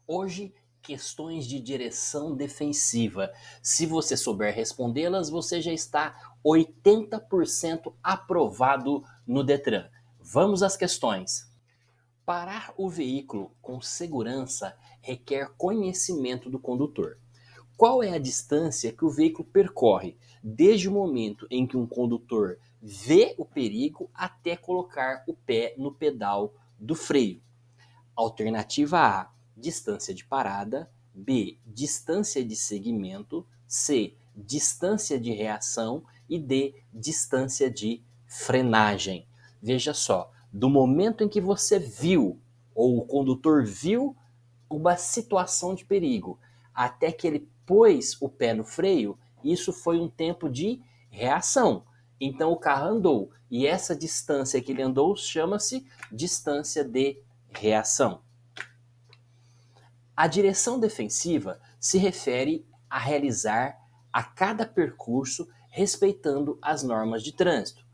Hoje, questões de direção defensiva. Se você souber respondê-las, você já está 80% aprovado no Detran. Vamos às questões. Parar o veículo com segurança requer conhecimento do condutor. Qual é a distância que o veículo percorre desde o momento em que um condutor vê o perigo até colocar o pé no pedal do freio? Alternativa A, distância de parada. B, distância de segmento. C, distância de reação. E D, distância de frenagem. Veja só, do momento em que você viu, ou o condutor viu uma situação de perigo, até que ele pôs o pé no freio, isso foi um tempo de reação. Então o carro andou, e essa distância que ele andou chama-se distância de reação. A direção defensiva se refere a realizar a cada percurso respeitando as normas de trânsito.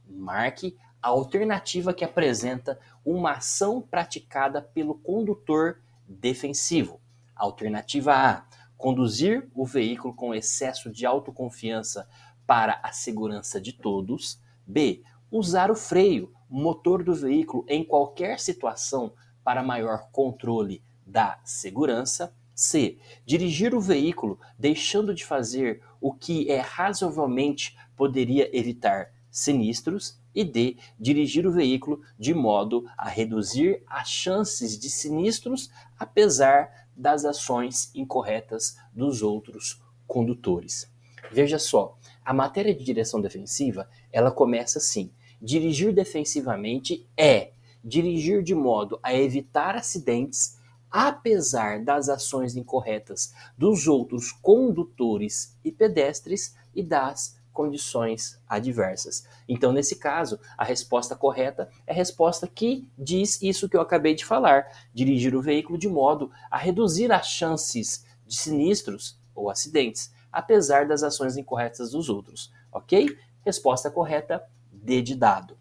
Marque a alternativa que apresenta uma ação praticada pelo condutor defensivo. Alternativa A, conduzir o veículo com excesso de autoconfiança para a segurança de todos. B, usar o freio, motor do veículo em qualquer situação para maior controle da segurança. C, dirigir o veículo deixando de fazer o que razoavelmente poderia evitar sinistros. E D, dirigir o veículo de modo a reduzir as chances de sinistros, apesar das ações incorretas dos outros condutores. Veja só, a matéria de direção defensiva, ela começa assim: dirigir defensivamente é dirigir de modo a evitar acidentes, apesar das ações incorretas dos outros condutores e pedestres e das condições adversas. Então, nesse caso, a resposta correta é a resposta que diz isso que eu acabei de falar: dirigir o veículo de modo a reduzir as chances de sinistros ou acidentes, apesar das ações incorretas dos outros. Ok? Resposta correta, D de dado.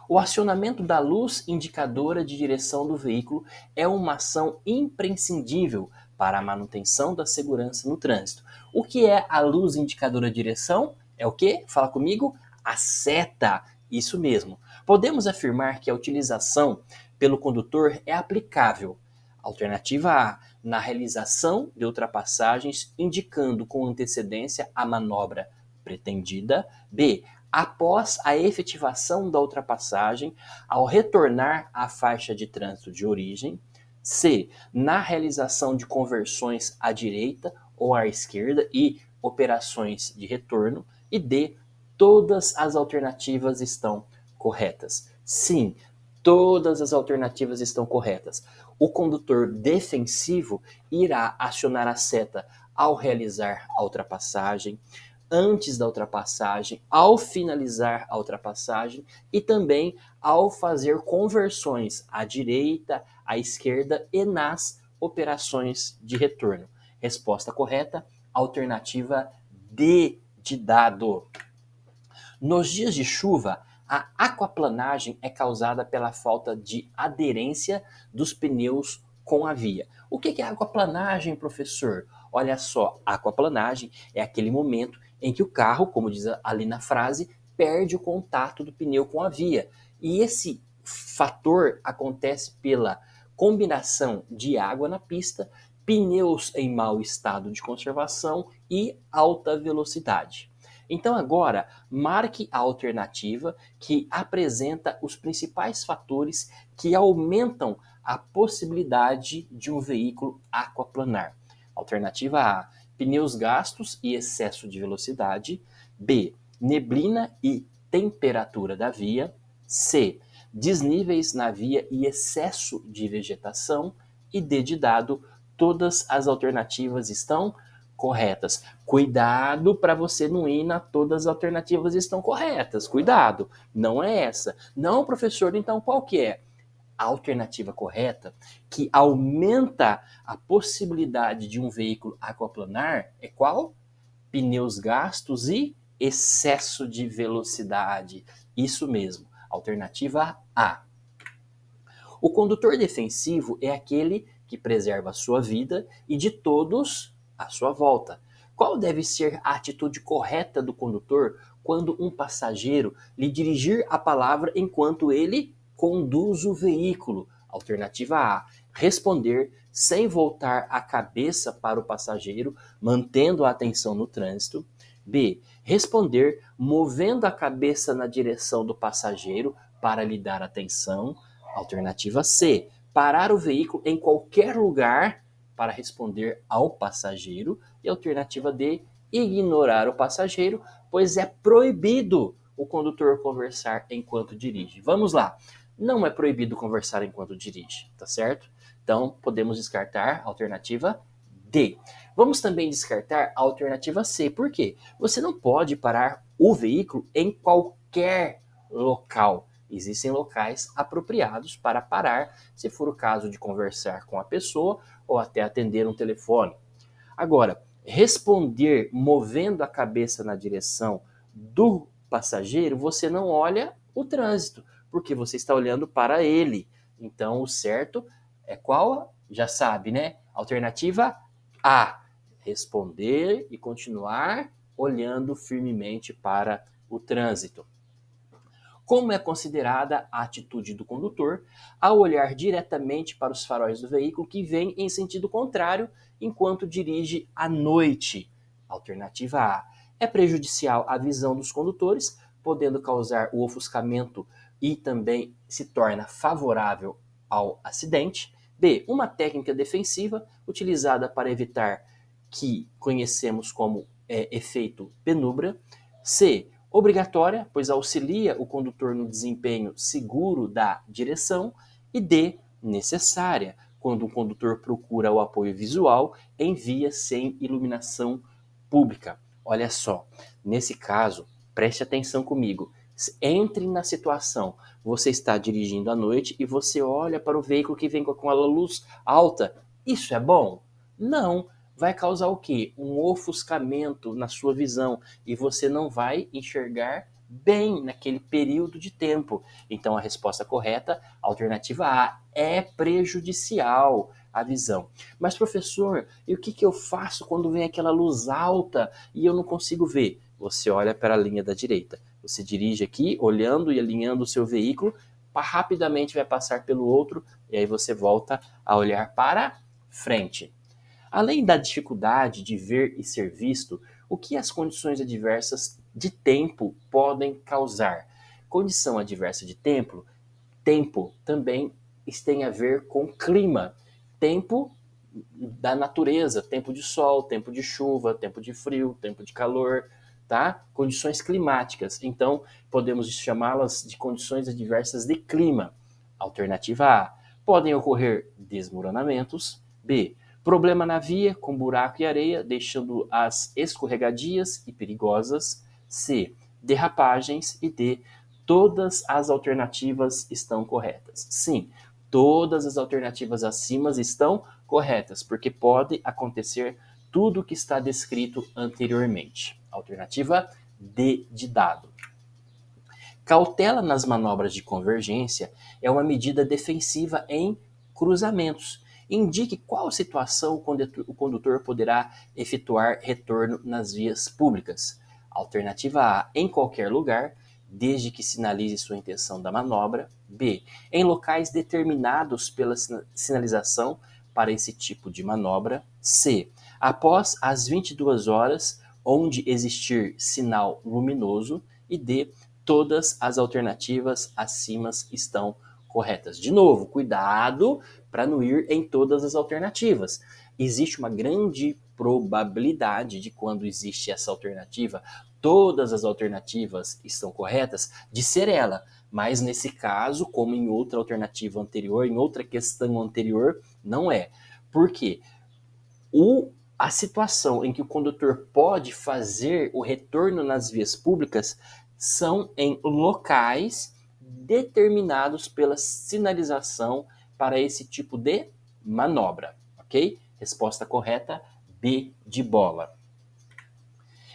O acionamento da luz indicadora de direção do veículo é uma ação imprescindível para a manutenção da segurança no trânsito. O que é a luz indicadora de direção? É o quê? Fala comigo. A seta. Isso mesmo. Podemos afirmar que a utilização pelo condutor é aplicável. Alternativa A, na realização de ultrapassagens, indicando com antecedência a manobra pretendida. B, após a efetivação da ultrapassagem, ao retornar à faixa de trânsito de origem. C, na realização de conversões à direita ou à esquerda e operações de retorno. E D, todas as alternativas estão corretas. Sim, todas as alternativas estão corretas. O condutor defensivo irá acionar a seta ao realizar a ultrapassagem, antes da ultrapassagem, ao finalizar a ultrapassagem e também ao fazer conversões à direita, à esquerda e nas operações de retorno. Resposta correta, alternativa D de dado. Nos dias de chuva, a aquaplanagem é causada pela falta de aderência dos pneus com a via. O que é aquaplanagem, professor? Olha só, aquaplanagem é aquele momento em que o carro, como diz ali na frase, perde o contato do pneu com a via. E esse fator acontece pela combinação de água na pista, pneus em mau estado de conservação e alta velocidade. Então agora, marque a alternativa que apresenta os principais fatores que aumentam a possibilidade de um veículo aquaplanar. Alternativa A, pneus gastos e excesso de velocidade. B, neblina e temperatura da via. C, desníveis na via e excesso de vegetação. E D de dado, todas as alternativas estão corretas. Cuidado para você não ir na todas as alternativas estão corretas. Cuidado, não é essa. Não, professor, então qual que é? A alternativa correta, que aumenta a possibilidade de um veículo aquaplanar, é qual? Pneus gastos e excesso de velocidade. Isso mesmo, alternativa A. O condutor defensivo é aquele que preserva a sua vida e de todos à sua volta. Qual deve ser a atitude correta do condutor quando um passageiro lhe dirigir a palavra enquanto ele conduz o veículo? Alternativa A: responder sem voltar a cabeça para o passageiro, mantendo a atenção no trânsito. B: responder movendo a cabeça na direção do passageiro para lhe dar atenção. Alternativa C: parar o veículo em qualquer lugar para responder ao passageiro. E alternativa D: ignorar o passageiro, pois é proibido o condutor conversar enquanto dirige. Vamos lá. Não é proibido conversar enquanto dirige, tá certo? Então, podemos descartar a alternativa D. Vamos também descartar a alternativa C. Por quê? Você não pode parar o veículo em qualquer local. Existem locais apropriados para parar, se for o caso de conversar com a pessoa ou até atender um telefone. Agora, responder movendo a cabeça na direção do passageiro, você não olha o trânsito, porque você está olhando para ele. Então, o certo é qual? Já sabe, né? Alternativa A: responder e continuar olhando firmemente para o trânsito. Como é considerada a atitude do condutor ao olhar diretamente para os faróis do veículo que vem em sentido contrário enquanto dirige à noite? Alternativa A: é prejudicial à visão dos condutores, podendo causar o ofuscamento e também se torna favorável ao acidente. B: uma técnica defensiva utilizada para evitar que conhecemos como efeito penumbra. C: obrigatória, pois auxilia o condutor no desempenho seguro da direção. E D: necessária, quando o condutor procura o apoio visual em vias sem iluminação pública. Olha só, nesse caso, preste atenção comigo. Entre na situação, você está dirigindo à noite e você olha para o veículo que vem com aquela luz alta. Isso é bom? Não. Vai causar o quê? Um ofuscamento na sua visão e você não vai enxergar bem naquele período de tempo. Então a resposta correta, alternativa A, é prejudicial à visão. Mas professor, e o que eu faço quando vem aquela luz alta e eu não consigo ver? Você olha para a linha da direita. Você dirige aqui, olhando e alinhando o seu veículo, rapidamente vai passar pelo outro e aí você volta a olhar para frente. Além da dificuldade de ver e ser visto, o que as condições adversas de tempo podem causar? Condição adversa de tempo também tem a ver com clima. Tempo da natureza, tempo de sol, tempo de chuva, tempo de frio, tempo de calor, tá? Condições climáticas. Então, podemos chamá-las de condições adversas de clima. Alternativa A: podem ocorrer desmoronamentos. B: problema na via com buraco e areia, deixando-as escorregadias e perigosas. C: derrapagens. E D: todas as alternativas estão corretas. Sim, todas as alternativas acima estão corretas, porque pode acontecer tudo o que está descrito anteriormente. Alternativa D de dado. Cautela nas manobras de convergência é uma medida defensiva em cruzamentos. Indique qual situação o condutor poderá efetuar retorno nas vias públicas. Alternativa A: em qualquer lugar, desde que sinalize sua intenção da manobra. B: em locais determinados pela sinalização para esse tipo de manobra. C: após as 22 horas, onde existir sinal luminoso. E D: todas as alternativas acima estão corretas. De novo, cuidado para não ir em todas as alternativas. Existe uma grande probabilidade de, quando existe essa alternativa, todas as alternativas estão corretas, de ser ela. Mas nesse caso, como em outra alternativa anterior, em outra questão anterior, não é. Por quê? A situação em que o condutor pode fazer o retorno nas vias públicas são em locais determinados pela sinalização para esse tipo de manobra, ok? Resposta correta, B de bola.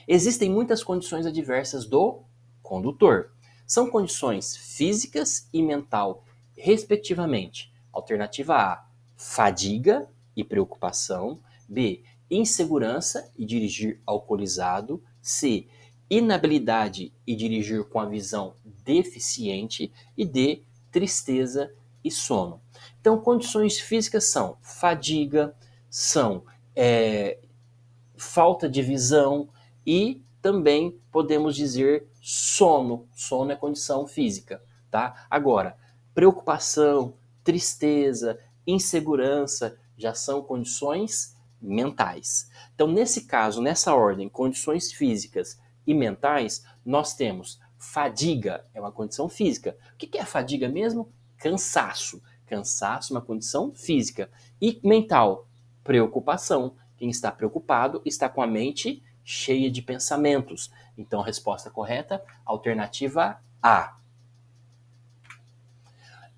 Existem muitas condições adversas do condutor. São condições físicas e mental, respectivamente. Alternativa A, fadiga e preocupação. B, insegurança e dirigir alcoolizado. C, inabilidade e dirigir com a visão deficiente. E D, tristeza e sono. Então, condições físicas são fadiga, são falta de visão e também podemos dizer sono. Sono é condição física, tá? Agora, preocupação, tristeza, insegurança já são condições mentais. Então, nesse caso, nessa ordem, condições físicas e mentais, nós temos fadiga, é uma condição física. O que é fadiga mesmo? Cansaço. Cansaço é uma condição física. E mental, preocupação. Quem está preocupado está com a mente cheia de pensamentos. Então, a resposta correta, alternativa A.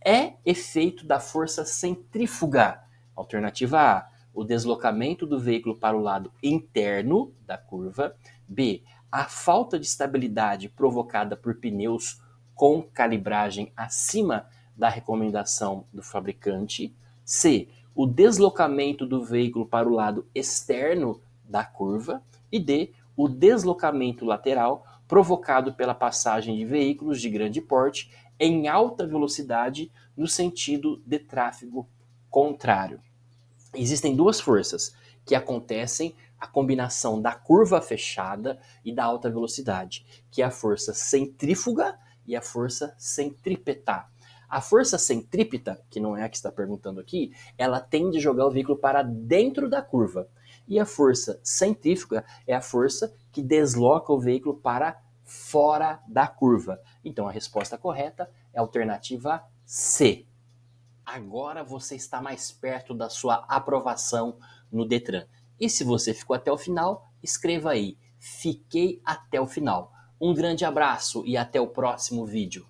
É efeito da força centrífuga. Alternativa A, o deslocamento do veículo para o lado interno da curva. B, a falta de estabilidade provocada por pneus com calibragem acima da recomendação do fabricante. C, o deslocamento do veículo para o lado externo da curva. E D, o deslocamento lateral provocado pela passagem de veículos de grande porte em alta velocidade no sentido de tráfego contrário. Existem duas forças que acontecem a combinação da curva fechada e da alta velocidade, que é a força centrífuga e a força centrípeta. A força centrípeta, que não é a que está perguntando aqui, ela tende a jogar o veículo para dentro da curva. E a força centrífuga é a força que desloca o veículo para fora da curva. Então a resposta correta é a alternativa C. Agora você está mais perto da sua aprovação no Detran. E se você ficou até o final, escreva aí: fiquei até o final. Um grande abraço e até o próximo vídeo.